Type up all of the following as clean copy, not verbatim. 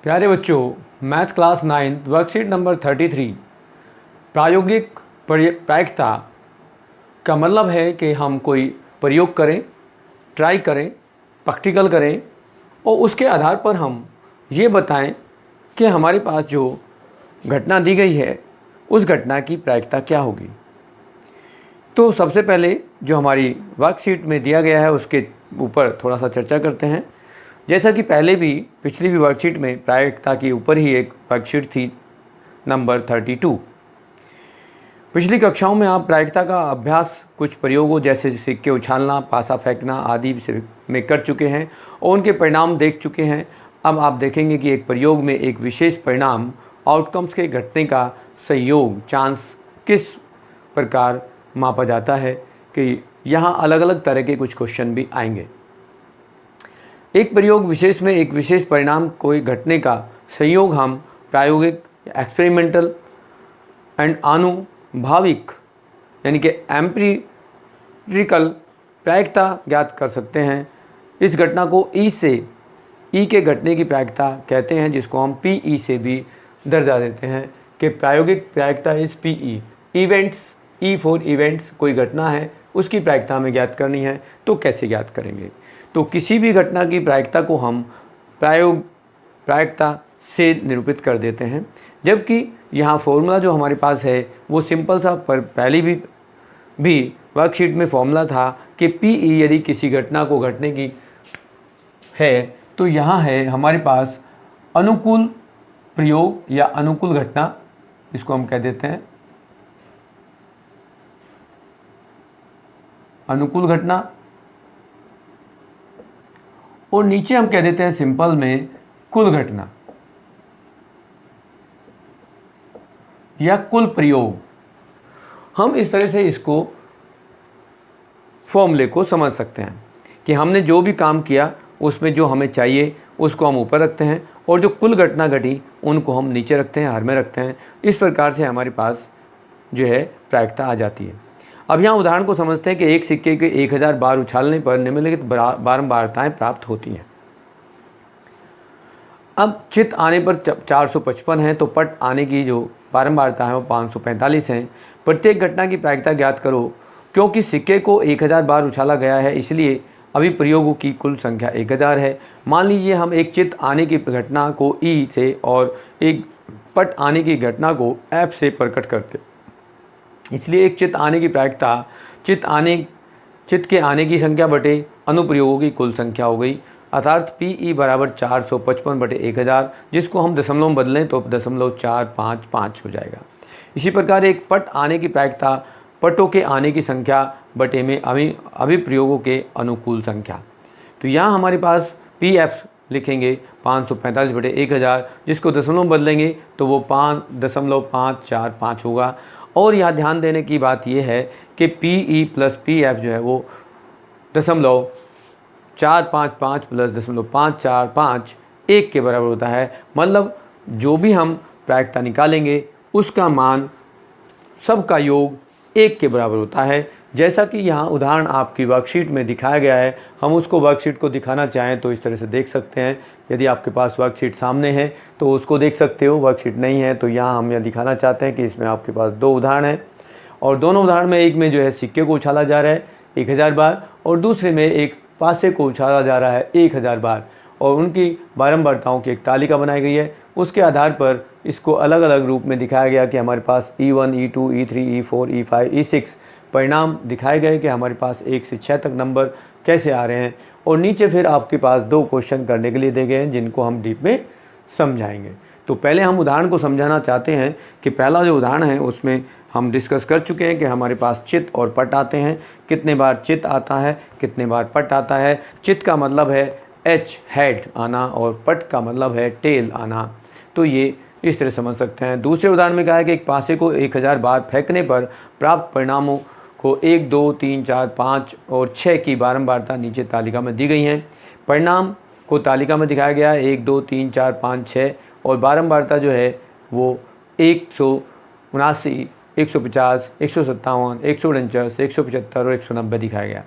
प्यारे बच्चों, math class 9 worksheet number 33 प्रायोगिक प्रायिकता का मतलब है कि हम कोई प्रयोग करें, ट्राई करें, प्रैक्टिकल करें और उसके आधार पर हम ये बताएं कि हमारे पास जो घटना दी गई है उस घटना की प्रायिकता क्या होगी। तो सबसे पहले जो हमारी वर्कशीट में दिया गया है उसके ऊपर थोड़ा सा चर्चा करते हैं। जैसा कि पहले भी पिछली भी वर्कशीट में प्रायिकता के ऊपर ही एक वर्कशीट थी नंबर 32। पिछली कक्षाओं में आप प्रायिकता का अभ्यास कुछ प्रयोगों जैसे सिक्के उछालना, पासा फेंकना आदि से में कर चुके हैं और उनके परिणाम देख चुके हैं। अब आप देखेंगे कि एक प्रयोग में एक विशेष परिणाम आउटकम्स के घटने का संयोग चांस किस प्रकार मापा जाता है कि यहाँ अलग अलग तरह के कुछ क्वेश्चन भी आएंगे। एक प्रयोग विशेष में एक विशेष परिणाम कोई घटने का संयोग हम प्रायोगिक एक्सपेरिमेंटल एंड आनुभाविक यानी कि एम्पिरिकल प्रायिकता ज्ञात कर सकते हैं। इस घटना को ई से ई के घटने की प्रायिकता कहते हैं, जिसको हम पी ई से भी दर्जा देते हैं कि प्रायोगिक प्रायिकता इस P E. Events, E for events, कोई घटना है उसकी प्रायिकता हमें ज्ञात करनी है तो कैसे ज्ञात करेंगे। तो किसी भी घटना की प्रायिकता को हम प्रायिकता से निरूपित कर देते हैं, जबकि यहाँ फॉर्मूला जो हमारे पास है वो सिंपल सा पर पहली भी वर्कशीट में फॉर्मूला था कि पी ई यदि किसी घटना को घटने की है तो यहाँ है हमारे पास अनुकूल प्रयोग या अनुकूल घटना, इसको हम कह देते हैं अनुकूल घटना, और नीचे हम कह देते हैं सिंपल में कुल घटना या कुल प्रयोग। हम इस तरह से इसको फॉर्मूले को समझ सकते हैं कि हमने जो भी काम किया उसमें जो हमें चाहिए उसको हम ऊपर रखते हैं और जो कुल घटना घटी उनको हम नीचे रखते हैं, हर में रखते हैं। इस प्रकार से हमारे पास जो है प्रायिकता आ जाती है। अब यहाँ उदाहरण को समझते हैं कि एक सिक्के के 1000 बार उछालने पर निम्नलिखित बारंबारताएं प्राप्त होती हैं। अब चित आने पर 455 है तो पट आने की जो बारंबारता है वो 545 हैं। प्रत्येक घटना की प्रायिकता ज्ञात करो। क्योंकि सिक्के को 1000 बार उछाला गया है इसलिए अभी प्रयोगों की कुल संख्या 1000 है। मान लीजिए हम एक चित आने की घटना को ई से और एक पट आने की घटना को एफ से प्रकट करते, इसलिए एक चित आने की प्रायिकता चित के आने की संख्या बटे अनुप्रयोगों की कुल संख्या हो गई, अर्थात पी ई बराबर 455 बटे 1000, जिसको हम दशमलव में बदलें तो 0.455 हो जाएगा। इसी प्रकार एक पट आने की प्रायिकता पटों के आने की संख्या बटे में अभिप्रयोगों के अनुकूल संख्या। तो यहाँ हमारे पास पी एफ लिखेंगे 545 बटे 1000, जिसको दशमलव में बदलेंगे तो वो 5.545 होगा। और यहाँ ध्यान देने की बात यह है कि P E plus P F जो है वो 0.455 प्लस 0.545 1 के बराबर होता है। मतलब जो भी हम प्रायिकता निकालेंगे उसका मान सबका योग 1 के बराबर होता है। जैसा कि यहाँ उदाहरण आपकी वर्कशीट में दिखाया गया है, हम उसको वर्कशीट को दिखाना चाहें तो इस तरह से देख सकते हैं। यदि आपके पास वर्कशीट सामने है तो उसको देख सकते हो, वर्कशीट नहीं है तो यहाँ हम यह दिखाना चाहते हैं कि इसमें आपके पास 2 उदाहरण हैं और दोनों उदाहरण में एक में जो है सिक्के को उछाला जा रहा है 1000 बार और दूसरे में एक पासे को उछाला जा रहा है 1000 बार और उनकी बारंबारताओं की एक तालिका बनाई गई है। उसके आधार पर इसको अलग अलग रूप में दिखाया गया कि हमारे पास E1, E2, E3, E4, E5, E6 परिणाम दिखाए गए कि हमारे पास 1 से 6 तक नंबर कैसे आ रहे हैं और नीचे फिर आपके पास 2 क्वेश्चन करने के लिए दे गए हैं जिनको हम डीप में समझाएंगे। तो पहले हम उदाहरण को समझाना चाहते हैं कि पहला जो उदाहरण है उसमें हम डिस्कस कर चुके हैं कि हमारे पास चित और पट आते हैं, कितने बार चित आता है, कितने बार पट आता है। चित का मतलब है एच हेड आना और पट का मतलब है टेल आना। तो ये इस तरह समझ सकते हैं। दूसरे उदाहरण में कहा है कि एक पासे को 1000 बार फेंकने पर प्राप्त परिणामों को 1, 2, 3, 4, 5 और 6 की बारंबारता नीचे तालिका में दी गई हैं। परिणाम को तालिका में दिखाया गया है 1, 2, 3, 4, 5, 6 और बारंबारता जो है वो 179, 150, 157, 149, 175 और 190 दिखाया गया।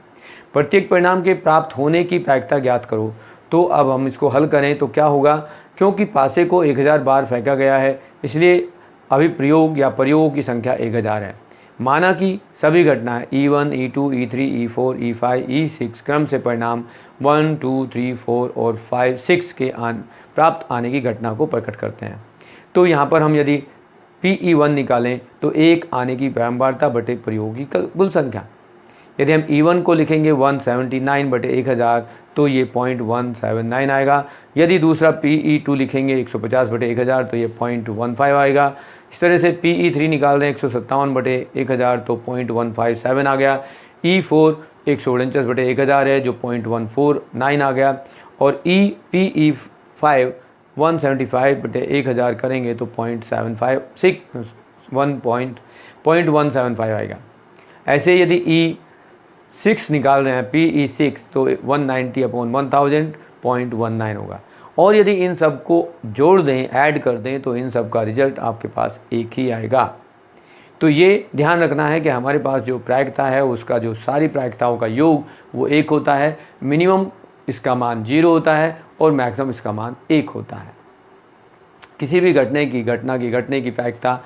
प्रत्येक परिणाम के प्राप्त होने की प्रायिकता ज्ञात करो। तो अब हम इसको हल करें तो क्या होगा क्योंकि पासे को 1000 बार फेंका गया है, इसलिए अभिप्रयोग या प्रयोगों की संख्या 1000 है। माना कि सभी घटनाएं E1, E2, E3, E4, E5, E6 क्रम से परिणाम 1, 2, 3, 4 और 5, 6 के प्राप्त आने की घटना को प्रकट करते हैं। तो यहाँ पर हम यदि PE1 निकालें तो एक आने की बारंबारता बटे प्रयोग की कुल संख्या। यदि हम E1 को लिखेंगे 179 बटे 1000 तो ये 0.179 आएगा। यदि दूसरा PE2 लिखेंगे 150 बटे 1000 तो ये 0.15 आएगा। इस तरह से PE3 निकाल रहे हैं 157 बटे 1000 तो 0.157 आ गया। E4 149 बटे 1000 है जो 0.149 आ गया। और PE5 175 बटे 1000 करेंगे तो 0.175 आएगा। ऐसे यदि E6 निकाल रहे हैं PE6 तो 190/1000 0.19 होगा। और यदि इन सब को जोड़ दें, ऐड कर दें तो इन सब का रिजल्ट आपके पास एक ही आएगा। तो ये ध्यान रखना है कि हमारे पास जो प्रायिकता है उसका जो सारी प्रायिकताओं का योग वो 1 होता है। मिनिमम इसका मान 0 होता है और मैक्सिमम इसका मान 1 होता है। किसी भी घटना की प्रायिकता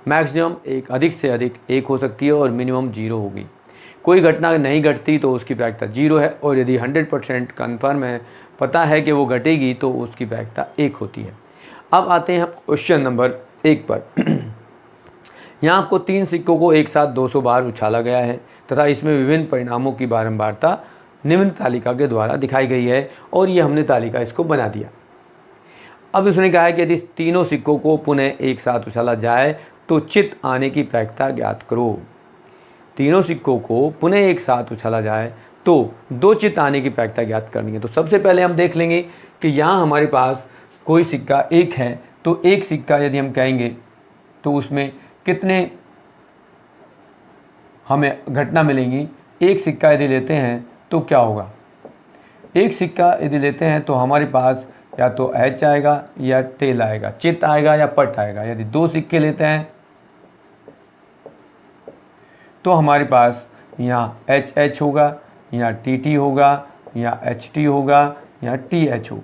मैक्सिमम अधिक से अधिक 1 हो सकती है और मिनिमम 0 होगी। कोई घटना नहीं घटती तो उसकी प्रायिकता 0 है, और यदि 100% कन्फर्म है, पता है कि वो घटेगी, तो उसकी प्रायिकता 1 होती है। अब आते हैं क्वेश्चन नंबर 1 पर। यहाँ आपको 3 सिक्कों को एक साथ 200 बार उछाला गया है तथा इसमें विभिन्न परिणामों की बारंबारता निम्न तालिका के द्वारा दिखाई गई है, और ये हमने तालिका इसको बना दिया। अब उसने कहा है कि यदि तीनों सिक्कों को पुनः एक साथ उछाला जाए तो चित आने की प्रायिकता ज्ञात करो। तीनों सिक्कों को पुनः एक साथ उछाला जाए तो 2 चित आने की प्रायिकता ज्ञात करनी है। तो सबसे पहले हम देख लेंगे कि यहाँ हमारे पास कोई सिक्का 1 है, तो एक सिक्का यदि हम कहेंगे तो उसमें कितने हमें घटना मिलेंगी। एक सिक्का यदि लेते हैं तो क्या होगा, एक सिक्का यदि लेते हैं तो हमारे पास या तो H आएगा या टेल आएगा, चित आएगा या पट आएगा। यदि 2 सिक्के लेते हैं तो हमारे पास यहाँ HH होगा, यहाँ TT होगा, यहाँ HT होगा, यहाँ TH होगा।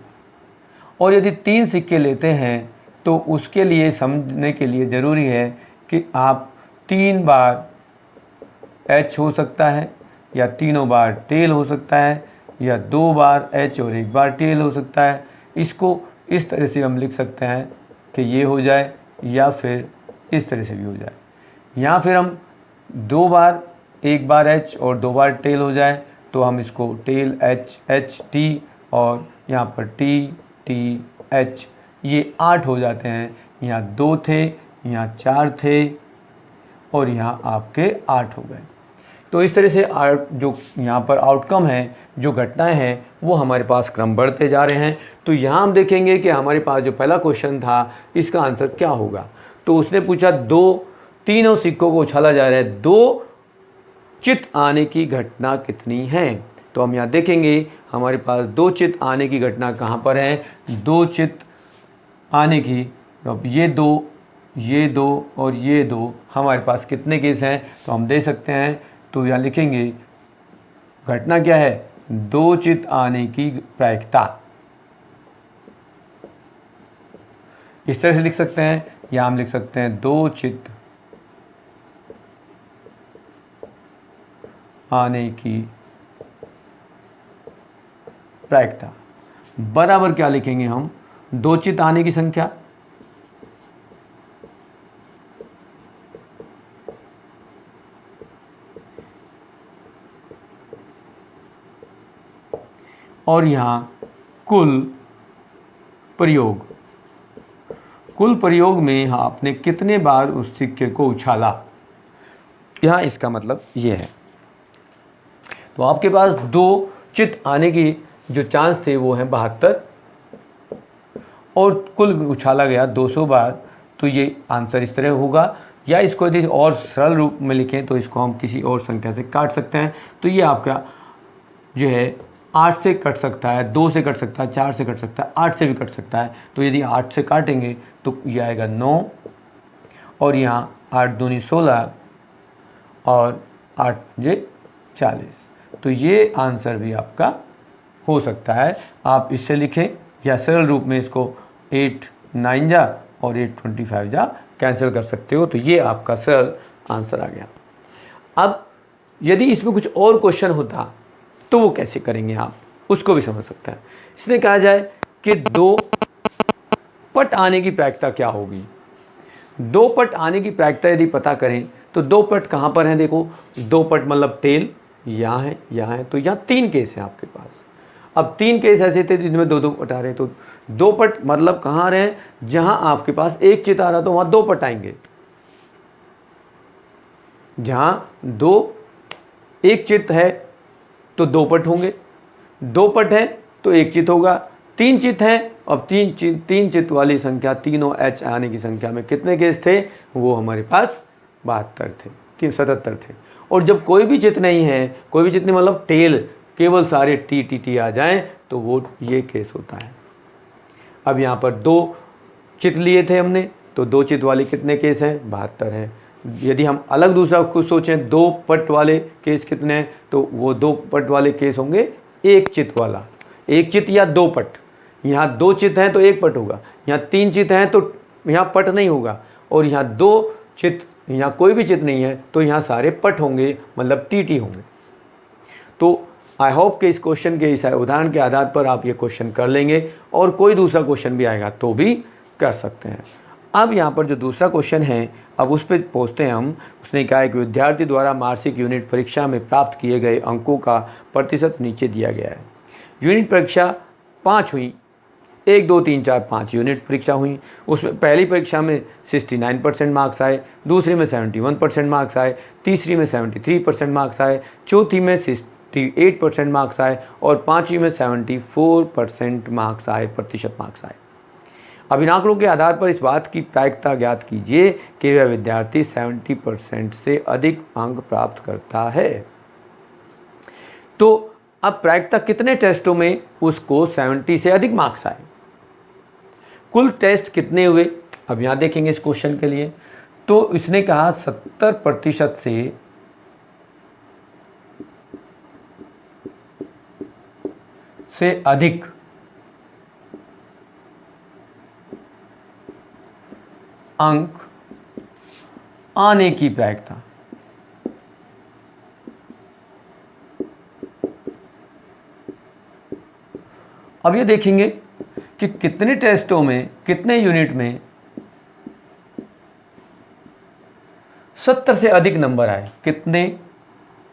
और यदि 3 सिक्के लेते हैं तो उसके लिए समझने के लिए ज़रूरी है कि आप 3 बार H हो सकता है या तीनों बार टेल हो सकता है या 2 बार H और 1 बार टेल हो सकता है। इसको इस तरह से हम लिख सकते हैं कि ये हो जाए या फिर इस तरह से भी हो जाए, या फिर हम 2 बार 1 बार H और 2 बार टेल हो जाए तो हम इसको टेल H T और यहाँ पर T H, ये 8 हो जाते हैं। यहाँ 2 थे, यहाँ 4 थे और यहाँ आपके 8 हो गए। तो इस तरह से जो यहाँ पर आउटकम है, जो घटनाएं हैं, वो हमारे पास क्रम बढ़ते जा रहे हैं। तो यहाँ हम देखेंगे कि हमारे पास जो पहला क्वेश्चन था इसका आंसर क्या होगा। तो उसने पूछा तीनों सिक्कों को उछाला जा रहा है, 2 चित आने की घटना कितनी है। तो हम यहाँ देखेंगे हमारे पास 2 चित आने की घटना कहाँ पर है। 2 चित आने की, अब ये 2 और ये 2 हमारे पास कितने केस हैं तो हम दे सकते हैं। तो यहाँ लिखेंगे घटना क्या है, 2 चित आने की प्रायिकता, इस तरह से लिख सकते हैं। या हम लिख सकते हैं 2 चित आने की प्रायिकता बराबर क्या लिखेंगे हम, 2 चित आने की संख्या और यहाँ कुल प्रयोग में आपने कितने बार उस सिक्के को उछाला, यहाँ इसका मतलब ये है। तो आपके पास 2 चित आने की जो चांस थे वो हैं 72 और कुल उछाला गया 200 बार। तो ये आंसर इस तरह होगा। या इसको यदि और सरल रूप में लिखें तो इसको हम किसी और संख्या से काट सकते हैं। तो ये आपका जो है 8 से कट सकता है, 2 से कट सकता है, 4 से कट सकता है, 8 से भी कट सकता है। तो यदि 8 से काटेंगे तो ये आएगा 9 और यहाँ 8 दूनी 16 और 8 ये 40। तो ये आंसर भी आपका हो सकता है। आप इससे लिखें या सरल रूप में इसको 8 9 जा और 8 25 जा कैंसिल कर सकते हो। तो ये आपका सरल आंसर आ गया। अब यदि इसमें कुछ और क्वेश्चन होता तो वो कैसे करेंगे आप, उसको भी समझ सकते हैं। इसने कहा जाए कि 2 पट आने की प्रायिकता क्या होगी। 2 पट आने की प्रायिकता यदि पता करें तो 2 पट कहाँ पर हैं, देखो 2 पट मतलब टेल यहाँ है, यहाँ है, तो यहाँ 3 केस हैं आपके पास। अब 3 केस ऐसे थे जिनमें 2 2 पट आ रहे, तो 2 पट मतलब कहाँ आ रहे हैं, जहाँ आपके पास एक चित आ रहा तो वहाँ 2 पट आएंगे। जहाँ 2 एक चित है तो 2 पट होंगे, 2 पट है तो एक चित होगा, 3 चित है। अब 3 चित वाली संख्या, तीनों एच आने की संख्या में कितने केस थे, वो हमारे पास 72 थे, 77 थे। और जब कोई भी चित नहीं है, कोई भी चित नहीं मतलब टेल, केवल सारे टी टी टी आ जाएं तो वो ये केस होता है। अब यहाँ पर 2 चित लिए थे हमने, तो 2 चित वाले कितने केस हैं, 72 हैं। यदि हम अलग दूसरा कुछ सोचें, 2 पट वाले केस कितने हैं, तो वो 2 पट वाले केस होंगे एक चित वाला, एक चित या 2 पट। यहाँ 2 चित हैं तो एक पट होगा, यहाँ 3 चित हैं तो यहाँ पट नहीं होगा, और यहाँ 2 चित, यहाँ कोई भी चित नहीं है तो यहाँ सारे पट होंगे, मतलब टी होंगे। तो आई होप कि इस क्वेश्चन के, इस उदाहरण के आधार पर आप ये क्वेश्चन कर लेंगे, और कोई दूसरा क्वेश्चन भी आएगा तो भी कर सकते हैं। अब यहाँ पर जो दूसरा क्वेश्चन है, अब उस पर पहुँचते हैं हम। उसने कहा है कि विद्यार्थी द्वारा मासिक यूनिट परीक्षा में प्राप्त किए गए अंकों का प्रतिशत नीचे दिया गया है। यूनिट परीक्षा 5 हुई, 1 2 3 4 5 यूनिट परीक्षा हुई। उसमें पहली परीक्षा में 69% मार्क्स आए, दूसरी में 71% मार्क्स आए, तीसरी में 73% मार्क्स आए, चौथी में 68% मार्क्स आए, और पाँचवीं में 74% मार्क्स आए, प्रतिशत मार्क्स आए। अब इन आंकड़ों के आधार पर इस बात की प्रायिकता ज्ञात कीजिए कि वह विद्यार्थी 70% से अधिक अंक प्राप्त करता है। तो अब प्रायिकता कितने टेस्टों में उसको 70 से अधिक मार्क्स आए, कुल टेस्ट कितने हुए, अब यहाँ देखेंगे इस क्वेश्चन के लिए। तो इसने कहा 70% से अधिक अंक आने की प्रायिकता। अब ये देखेंगे कि कितने टेस्टों में, कितने यूनिट में 70 से अधिक नंबर आए, कितने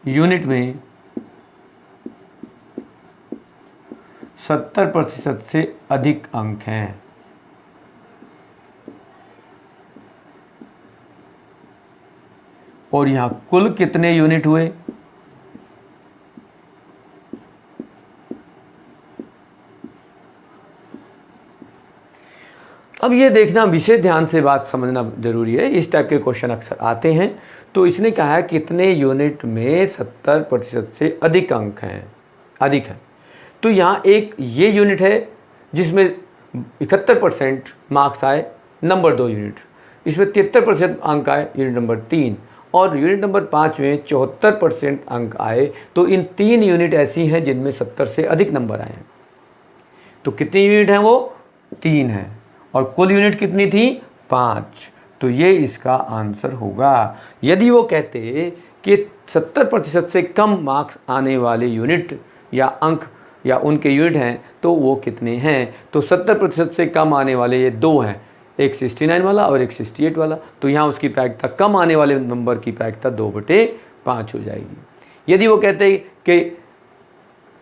यूनिट में 70% से अधिक अंक हैं। और यहाँ कुल कितने यूनिट हुए, अब ये देखना, विशेष ध्यान से बात समझना जरूरी है, इस टाइप के क्वेश्चन अक्सर आते हैं। तो इसने कहा है कितने यूनिट में 70% से अधिक अंक हैं, अधिक है। तो यहाँ एक ये यूनिट है जिसमें 71% मार्क्स आए, नंबर 2 यूनिट, इसमें 73% अंक आए, यूनिट नंबर 3, और यूनिट नंबर 5 में 74% अंक आए। तो इन 3 यूनिट ऐसी हैं जिनमें 70 से अधिक नंबर आए हैं। तो कितनी यूनिट हैं, वो 3 हैं, और कुल यूनिट कितनी थी, 5। तो ये इसका आंसर होगा। यदि वो कहते कि 70% से कम मार्क्स आने वाले यूनिट या अंक या उनके यूनिट हैं तो वो कितने हैं, तो 70% से कम आने वाले ये 2 हैं, एक 69 वाला और एक 68 वाला। तो यहाँ उसकी प्रायिकता, कम आने वाले नंबर की प्रायिकता 2/5 हो जाएगी। यदि वो कहते कि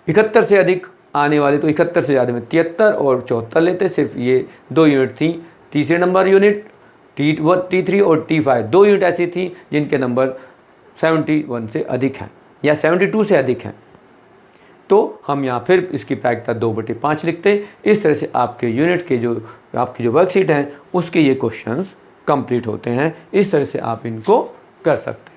71 से अधिक आने वाले, तो 71 से ज़्यादा में 73 और 74 लेते, सिर्फ ये 2 यूनिट थी। तीसरे नंबर यूनिट T3 और T5, 2 यूनिट ऐसी थी जिनके नंबर 71 से अधिक हैं या 72 से अधिक हैं। तो हम यहाँ फिर इसकी प्रायिकता 2/5 लिखते। इस तरह से आपके यूनिट के जो आपकी जो वर्कशीट हैं उसके ये क्वेश्चंस कंप्लीट होते हैं। इस तरह से आप इनको कर सकते हैं।